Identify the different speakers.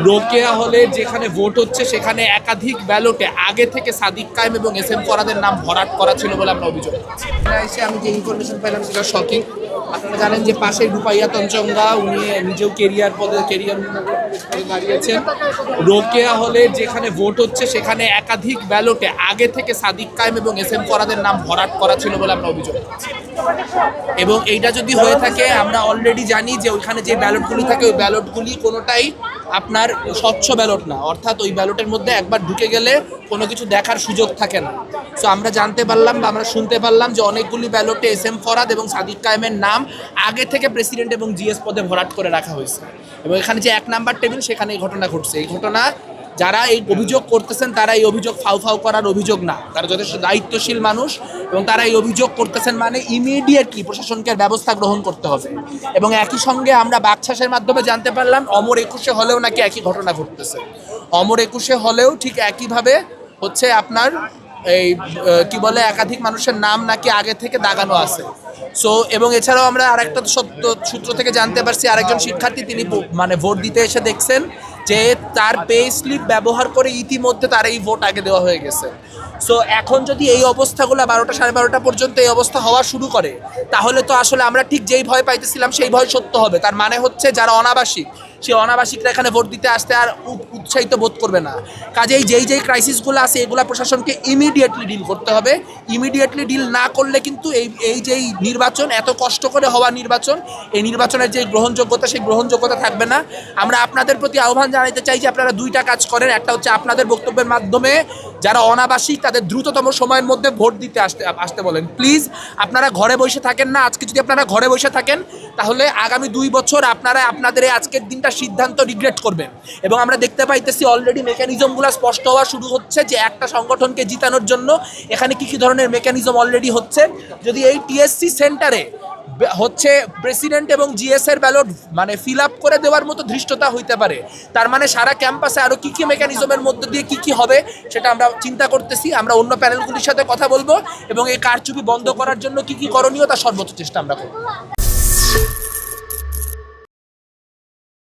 Speaker 1: রোকেয়া হলে যেখানে ভোট হচ্ছে সেখানে একাধিক ব্যালটে আগে থেকে সাদিক কায়েম এবং এস এম ফরহাদের নাম ভরাট করা ছিল বলে আমরা অভিযোগ করছি। এসে আমি যে ইনফরমেশন পেলাম সেটা শকিং। আপনারা জানেন যে পাশে রূপাইয়া তঞ্চঙ্গা, উনি নিজেও ক্যারিয়ার দাঁড়িয়েছেন। রোকেয়া হলে যেখানে ভোট হচ্ছে সেখানে একাধিক ব্যালটে আগে থেকে সাদিক কায়েম এবং এস এম ফরহাদের নাম ভরাট করা ছিল বলে আমরা অভিযোগ করছি। এবং এইটা যদি হয়ে থাকে, আমরা অলরেডি জানি যে ওইখানে যে ব্যালটগুলি থাকে ওই ব্যালটগুলি কোনোটাই আপনার স্বচ্ছ ব্যালট না, অর্থাৎ ওই ব্যালটের মধ্যে একবার ঢুকে গেলে কোনো কিছু দেখার সুযোগ থাকে না। সো আমরা জানতে পারলাম বা আমরা শুনতে পারলাম যে অনেকগুলি ব্যালটে এস এম ফরহাদ এবং সাদিক কায়েমের নাম আগে থেকে প্রেসিডেন্ট এবং জিএস পদে ভরাট করে রাখা হয়েছে। এবং এখানে যে 1 নাম্বার টেবিল সেখানে এই ঘটনা ঘটছে। এই ঘটনা যারা এই অভিযোগ করতেছেন তারা এই অভিযোগ ফাউ করার অভিযোগ না, তারা যথেষ্ট দায়িত্বশীল মানুষ এবং তারা এই অভিযোগ করতেছেন মানে ইমিডিয়েটলি প্রশাসনকে ব্যবস্থা গ্রহণ করতে হবে। এবং একই সঙ্গে আমরা বাকশাসের মাধ্যমে জানতে পারলাম অমর 21-এ হলেও নাকি একই ঘটনা ঘটতেছে। অমর 21-এ হলেও ঠিক একইভাবে হচ্ছে আপনার এই কি বলে একাধিক মানুষের নাম নাকি আগে থেকে দাগানো আছে। সো এবং এছাড়াও আমরা আরেকটা সত্য সূত্র থেকে জানতে পারছি, আরেকজন শিক্ষার্থী তিনি মানে ভোট দিতে এসে দেখছেন যে তার পে স্লিপ ব্যবহার করে ইতিমধ্যে তার এই ভোট আগে দেওয়া হয়ে গেছে। সো এখন যদি এই অবস্থাগুলো 12টা সাড়ে 12টা পর্যন্ত এই অবস্থা হওয়া শুরু করে, তাহলে তো আসলে আমরা ঠিক যেই ভয় পাইতেছিলাম সেই ভয় সত্য হবে। তার মানে হচ্ছে যারা অনাবাসিক, সেই অনাবাসিকরা এখানে ভোট দিতে আসতে আর উৎসাহিত বোধ করবে না। কাজেই যেই ক্রাইসিসগুলো আছে এগুলো প্রশাসনকে ইমিডিয়েটলি ডিল করতে হবে। ইমিডিয়েটলি ডিল না করলে কিন্তু যেই নির্বাচন, এত কষ্ট করে হওয়া নির্বাচন, এই নির্বাচনের যে গ্রহণযোগ্যতা সেই গ্রহণযোগ্যতা থাকবে না। আমরা আপনাদের প্রতি আহ্বান জানাতে চাই যে আপনারা 2টা কাজ করেন। একটা হচ্ছে আপনাদের বক্তব্যের মাধ্যমে যারা অনাবাসিক তাদের দ্রুততম সময়ের মধ্যে ভোট দিতে আসতে বলেন। প্লিজ আপনারা ঘরে বসে থাকেন না। আজকে যদি আপনারা ঘরে বসে থাকেন তাহলে আগামী 2 বছর আপনারা আপনাদের এই আজকের দিনটা সিদ্ধান্ত রিগ্রেট করবেন। এবং আমরা দেখতে পাইতেছি অলরেডি মেকানিজমগুলো স্পষ্ট হওয়া শুরু হচ্ছে যে একটা সংগঠনকে জিতানোর জন্য এখানে কী ধরনের মেকানিজম অলরেডি হচ্ছে। যদি এই টিএসসি সেন্টারে হচ্ছে প্রেসিডেন্ট এবং জিএস এর ব্যালট মানে ফিল আপ করে দেওয়ার মতো ধৃষ্টতা হইতে পারে, তার মানে সারা ক্যাম্পাসে আরও কী মেকানিজমের মধ্যে দিয়ে কী হবে সেটা আমরা চিন্তা করতেছি। আমরা অন্য প্যানেলগুলির সাথে কথা বলবো এবং এই কারচুপি বন্ধ করার জন্য কী করণীয় তার সর্বোচ্চ চেষ্টা আমরা করব।